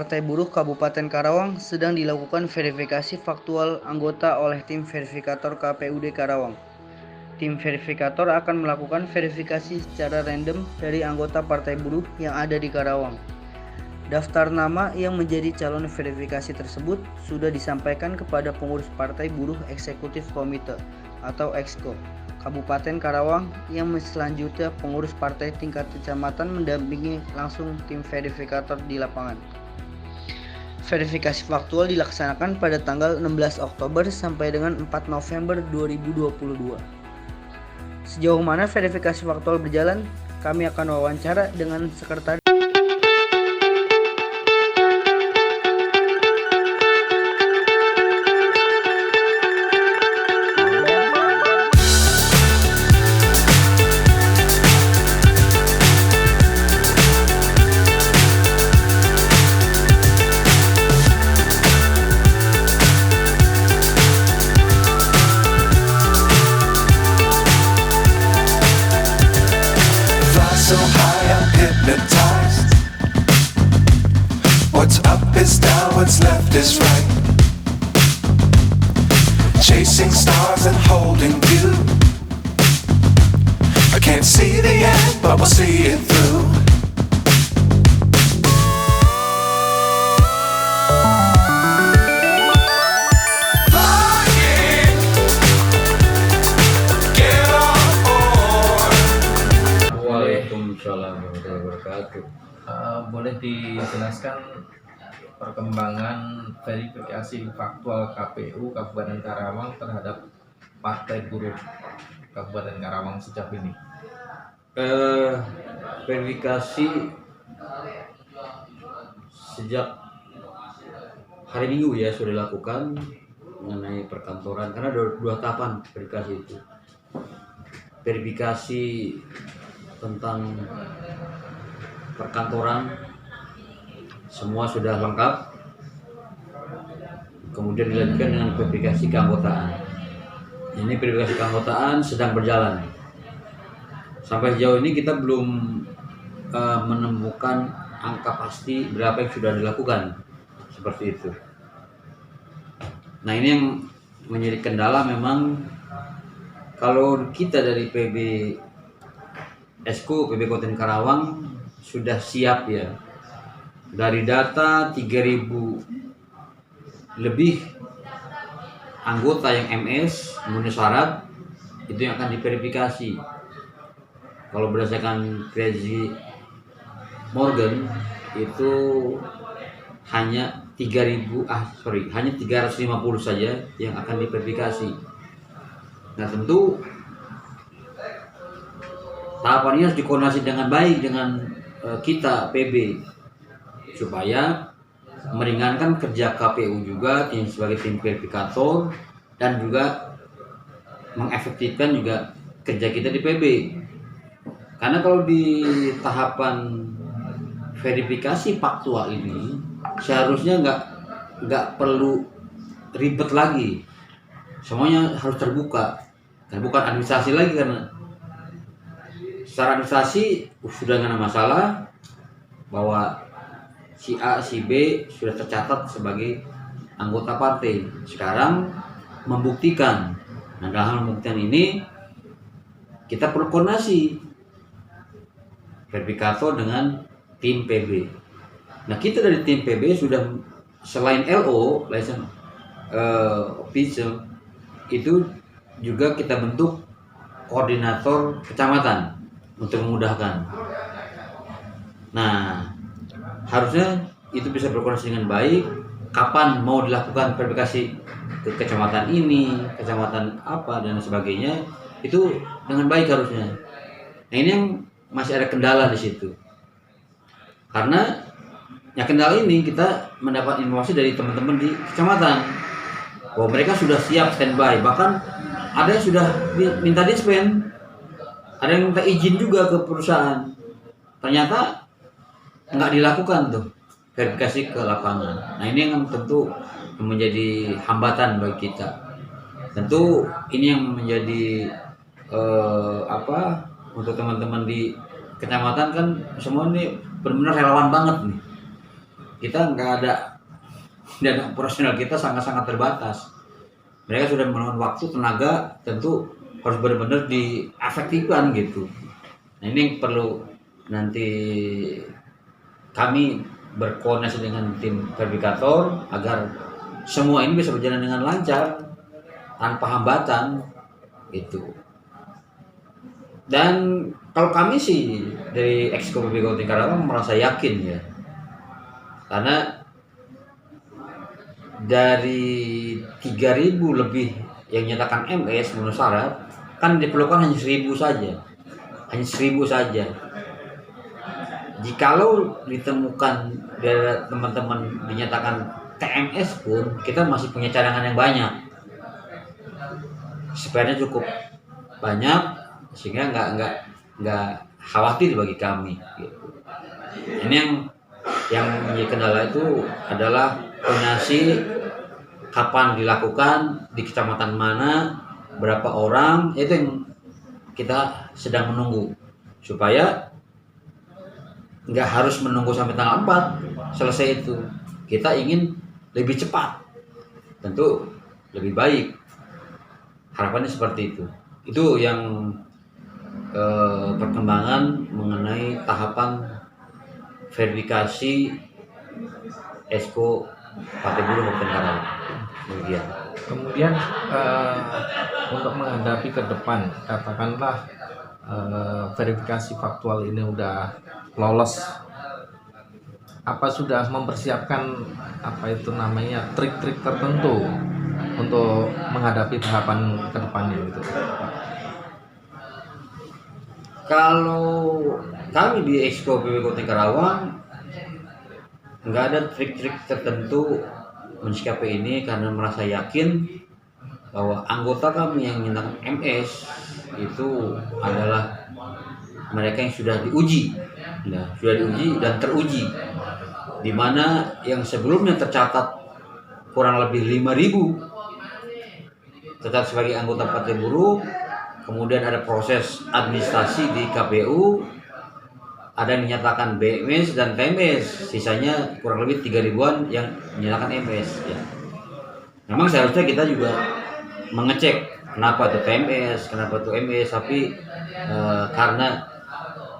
Partai Buruh Kabupaten Karawang sedang dilakukan verifikasi faktual anggota oleh tim verifikator KPUD Karawang. Tim verifikator akan melakukan verifikasi secara random dari anggota Partai Buruh yang ada di Karawang. Daftar nama yang menjadi calon verifikasi tersebut sudah disampaikan kepada pengurus Partai Buruh Eksekutif Komite atau Exco Kabupaten Karawang, yang selanjutnya pengurus partai tingkat kecamatan mendampingi langsung tim verifikator di lapangan. Verifikasi faktual dilaksanakan pada tanggal 16 Oktober sampai dengan 4 November 2022. Sejauh mana verifikasi faktual berjalan, kami akan wawancara dengan sekretaris so high I'm hypnotized. What's up is down, what's left is right. Chasing stars and holding you. I can't see the end, but we'll see it through. Waalaikumsalam warahmatullahi wabarakatuh. Boleh dijelaskan perkembangan verifikasi faktual KPU Kabupaten Karawang terhadap Partai Buruh Kabupaten Karawang sejauh ini? Verifikasi sejak hari Minggu ya sudah dilakukan mengenai perkantoran, karena ada dua tahapan verifikasi itu. Verifikasi tentang perkantoran semua sudah lengkap, kemudian dilanjutkan dengan verifikasi keanggotaan. Ini verifikasi keanggotaan sedang berjalan. Sampai sejauh ini kita belum menemukan angka pasti berapa yang sudah dilakukan seperti itu. Nah, ini yang menjadi kendala memang. Kalau kita dari PB Esko PB Kabupaten Karawang sudah siap ya. Dari data 3.000 lebih anggota yang MS memenuhi syarat, itu yang akan diverifikasi. Kalau berdasarkan Crazy Morgan itu hanya 350 saja yang akan diverifikasi. Nah, tentu tahapan ini harus dikoordinasi dengan baik dengan kita PB supaya meringankan kerja KPU juga sebagai tim verifikator, dan juga mengefektifkan juga kerja kita di PB. Karena kalau di tahapan verifikasi faktual ini seharusnya nggak perlu ribet lagi, semuanya harus terbuka dan bukan administrasi lagi, karena secara administrasi sudah nggak ada masalah bahwa si A, si B sudah tercatat sebagai anggota partai. Sekarang membuktikan. Nah, dalam pembuktian ini kita perlu koordinasi verifikator dengan tim PB. Nah, kita dari tim PB sudah selain LO, license official, itu juga kita bentuk koordinator kecamatan untuk memudahkan. Nah, harusnya itu bisa berkoordinasi dengan baik. Kapan mau dilakukan verifikasi ke kecamatan ini, kecamatan apa dan sebagainya, itu dengan baik harusnya. Nah, ini yang masih ada kendala di situ. Karena ya kendala ini kita mendapat informasi dari teman-teman di kecamatan bahwa mereka sudah siap standby, bahkan ada yang sudah minta dispen, ada yang minta izin juga ke perusahaan. Ternyata nggak dilakukan tuh verifikasi ke lapangan. Nah, ini yang tentu menjadi hambatan bagi kita. Tentu ini yang menjadi untuk teman-teman di kecamatan kan semua ini benar-benar relawan banget nih. kita nggak ada, dana operasional kita sangat-sangat terbatas. Mereka sudah menemukan waktu, tenaga, tentu harus benar-benar diefektifkan gitu. Nah ini yang perlu nanti kami berkoordinasi dengan tim verifikator agar semua ini bisa berjalan dengan lancar tanpa hambatan gitu. Dan kalau kami sih dari Exco PB Kabupaten Karawang merasa yakin ya, karena dari 3.000 lebih yang nyatakan MS memenuhi syarat, kan diperlukan hanya 1.000 saja, hanya 1.000 saja. Jikalau ditemukan dari teman-teman dinyatakan TMS pun, kita masih punya cadangan yang banyak, spare-nya cukup banyak sehingga nggak khawatir bagi kami. Gitu. Ini yang menjadi kendala itu adalah koordinasi kapan dilakukan, di kecamatan mana, berapa orang, itu yang kita sedang menunggu supaya nggak harus menunggu sampai tanggal 4 selesai itu. Kita ingin lebih cepat, tentu lebih baik, harapannya seperti itu. Itu yang perkembangan mengenai tahapan verifikasi Exco Partai Buruh Kabupaten Karawang. Kemudian untuk menghadapi ke depan, katakanlah verifikasi faktual ini udah lolos, apa sudah mempersiapkan apa itu namanya trik-trik tertentu untuk menghadapi tahapan ke depannya gitu, Pak? Kalau kami di Exco PB Kabupaten Karawang nggak ada trik-trik tertentu mensikapi ini karena merasa yakin bahwa anggota kami yang menyatakan MS itu adalah mereka yang sudah diuji, dan teruji, di mana yang sebelumnya tercatat kurang lebih 5.000 tercatat sebagai anggota Partai Buruh. Kemudian ada proses administrasi di KPU, ada yang menyatakan BMS dan TMS, sisanya kurang lebih 3.000-an yang menyatakan MS. Ya. Memang seharusnya kita juga mengecek kenapa itu TMS, kenapa itu MS, tapi karena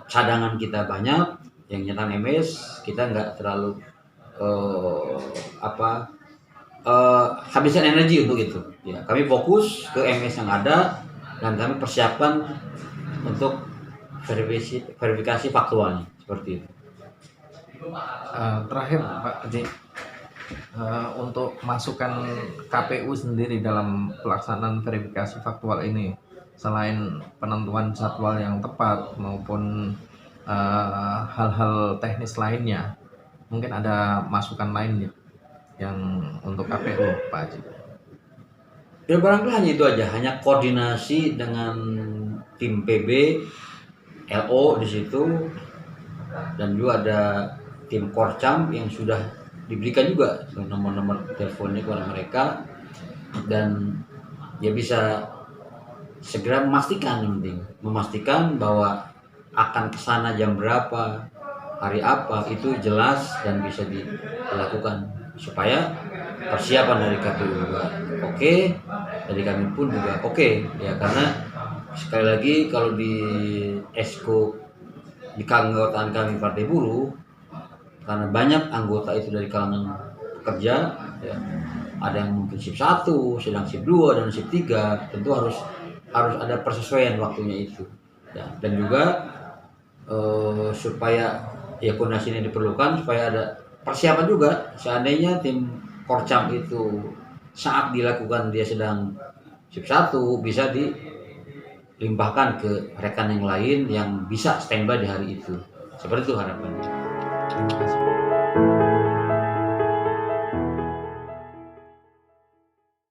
cadangan kita banyak yang menyatakan MS, kita nggak terlalu habiskan energi untuk itu. Ya, kami fokus ke MS yang ada. Dan kami persiapkan untuk verifikasi faktualnya seperti itu. Terakhir Pak Haji, untuk masukan KPU sendiri dalam pelaksanaan verifikasi faktual ini, selain penentuan jadwal yang tepat maupun hal-hal teknis lainnya, mungkin ada masukan lain yang untuk KPU, Pak Haji? Ya barangkali hanya itu aja, hanya koordinasi dengan tim PB, LO di situ, dan juga ada tim Korcam yang sudah diberikan juga nomor-nomor teleponnya kepada mereka, dan ya bisa segera memastikan bahwa akan kesana jam berapa, hari apa, itu jelas dan bisa dilakukan supaya persiapan dari KPU juga oke, dari kami pun juga oke. Ya karena sekali lagi kalau di Exco di keanggotaan kami Partai Buruh, karena banyak anggota itu dari kalangan pekerja, ya, ada yang mungkin shift 1, sedang shift 2 dan shift 3, tentu harus ada persesuaian waktunya itu. Ya, dan juga supaya ya koordinasi ini diperlukan supaya ada persiapan juga seandainya tim Korcam itu saat dilakukan dia sedang shift 1 bisa dilimpahkan ke rekan yang lain yang bisa standby di hari itu. Seperti itu harapannya. Terima kasih.